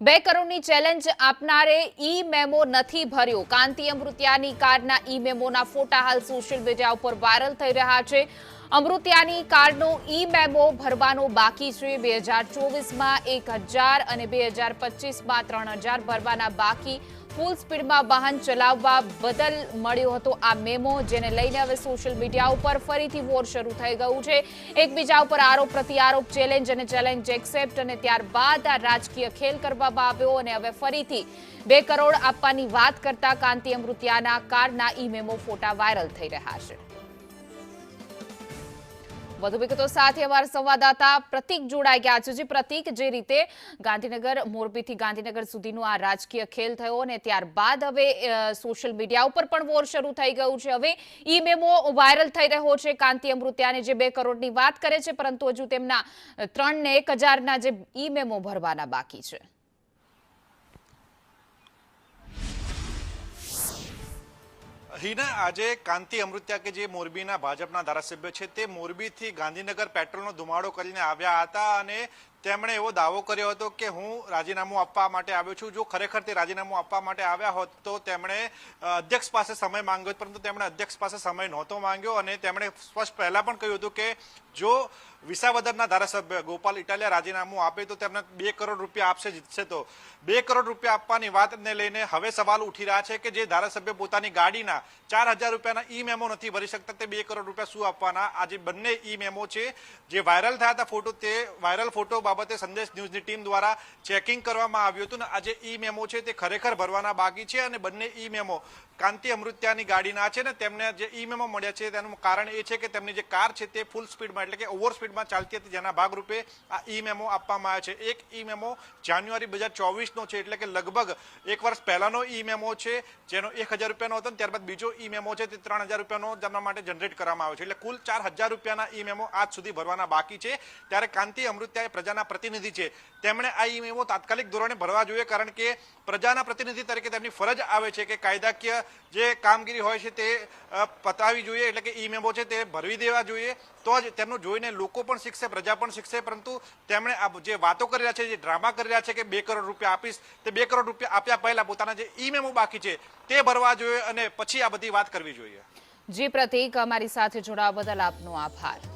2 કરોડની ચેલેન્જ આપનારે ઈ મેમો નથી ભર્યો। કાંતિ અમૃતિયાની કારના ઈ મેમોના ફોટા હાલ સોશિયલ મીડિયા ઉપર વાયરલ થઈ રહ્યા છે। અમૃતિયાની કારનો ઈ મેમો ભરવાનો બાકી છે। 2024માં 1000 અને 2025માં 3000 ભરવાના બાકી। ફૂલ સ્પીડમાં વાહન ચલાવવા બદલ મળ્યો હતો આ મેમો, જેને લઈને હવે સોશિયલ મીડિયા ઉપર ફરીથી વોર શરૂ થઈ ગયું છે। એકબીજા ઉપર આરોપ પ્રત્યારોપ, ચેલેન્જ અને ચેલેન્જ એક્સેપ્ટ, અને ત્યારબાદ આ રાજકીય ખેલ કરવામાં આવ્યો અને હવે ફરીથી 2 કરોડ આપવાની વાત કરતા કાંતિ અમૃતિયાના કારના ઈ મેમો ફોટા વાયરલ થઈ રહ્યા છે। વધુ વિગતો સાથે અમારા સંવાદદાતા પ્રતિક જોડાઈ ગયા છે। જી પ્રતિક, જે રીતે ગાંધીનગર, મોરબીથી ગાંધીનગર સુધીનો આ રાજકીય ખેલ થયો અને ત્યારબાદ હવે સોશિયલ મીડિયા ઉપર પણ વોર શરૂ થઈ ગયું છે। હવે ઈ મેમો વાયરલ થઈ રહ્યો છે કાંતિ અમૃતિયાને, જે 2 કરોડની વાત કરે છે, પરંતુ હજુ તેમના 3 ને 1000ના જે ઈ મેમો ભરવાના બાકી છે। હિના, આજે કાંતિ અમૃતિયા કે જે મોરબીના ભાજપના ધારાસભ્ય છે, તે મોરબીથી ગાંધીનગર પેટ્રોલનો ધુમાડો કરીને આવ્યા હતા અને તેમણે એવો દાવો કર્યો હતો કે હું રાજીનામું આપવા માટે આવ્યો છું। જો ખરેખર તે રાજીનામું આપવા માટે આવ્યા હોત તો તેમણે અધ્યક્ષ પાસે સમય માંગ્યો, પરંતુ તેમણે અધ્યક્ષ પાસે સમય નહોતો માંગ્યો અને તેમણે સ્પષ્ટ પહેલા પણ કહ્યું હતું કે જો વિસાવદરના ધારાસભ્ય ગોપાલ ઇટાલિયા રાજીનામું આપે તો તેમને 2 કરોડ રૂપિયા આપશે, જીતશે તો। 2 કરોડ રૂપિયા આપવાની વાતને લઈને હવે સવાલ ઉઠી રહ્યા છે કે જે ધારાસભ્ય પોતાની ગાડીના 4000 રૂપિયાના ઈ મેમો નથી ભરી શકતા, તે 2 કરોડ રૂપિયા શું આપવાના? આ જે બંને ઈ મેમો છે જે વાયરલ થયા હતા ફોટો, તે વાયરલ ફોટો બાબતે સંદેશ ન્યૂઝની ટીમ દ્વારા ચેકિંગ કરવામાં આવ્યું હતું ને આ જે ઈ મેમો છે તે ખરેખર ભરવાના બાકી છે અને બંને ઈ મેમો કાંતિ અમૃતિયાની ગાડીના છે ને તેમને જે ઈ મેમો મળ્યા છે તેનું કારણ એ છે કે તેમની જે કાર છે તે ફૂલ સ્પીડમાં એટલે કે ઓવર સ્પીડમાં ચાલતી હતી, જેના ભાગરૂપે આ ઈ મેમો આપવામાં આવ્યો છે। એક ઈ મેમો જાન્યુઆરી 2024નો છે, એટલે કે લગભગ 1 વર્ષ પહેલાનો ઈ મેમો છે, જેનો 1000 રૂપિયાનો હતો, ત્યારબાદ બીજો ઈ મેમો છે તે 3000 રૂપિયાનો તેમના માટે જનરેટ કરવામાં આવ્યો છે, એટલે કુલ 4000 રૂપિયાના ઈ મેમો આજ સુધી ભરવાના બાકી છે। ત્યારે કાંતિ અમૃતિયા પ્રજાના પ્રતિનિધિ છે, તેમણે આ ઈ મેમો તાત્કાલિક ધોરણે ભરવા જોઈએ, કારણ કે પ્રજાના પ્રતિનિધિ તરીકે તેમની ફરજ આવે છે કે કાયદાકીય જે કામગીરી હોય છે તે પતાવી જોઈએ, એટલે કે ઈ મેમો છે તે ભરવી દેવા જોઈએ, તો જ તેમનું જોઈને લોકો પણ શીખશે, પ્રજા પણ શીખશે। પરંતુ તેમણે આ જે વાતો કરી રહ્યા છે, જે ડ્રામા કરી રહ્યા છે કે 2 કરોડ રૂપિયા આપીશ, તે 2 કરોડ રૂપિયા આપ્યા પહેલા પોતાના જે ઈ મેમો બાકી છે તે ભરવા જોઈએ અને પછી આ બધી વાત કરવી જોઈએ। જી પ્રતિક, અમારી સાથે જોડાવા બદલ આપનો આભાર।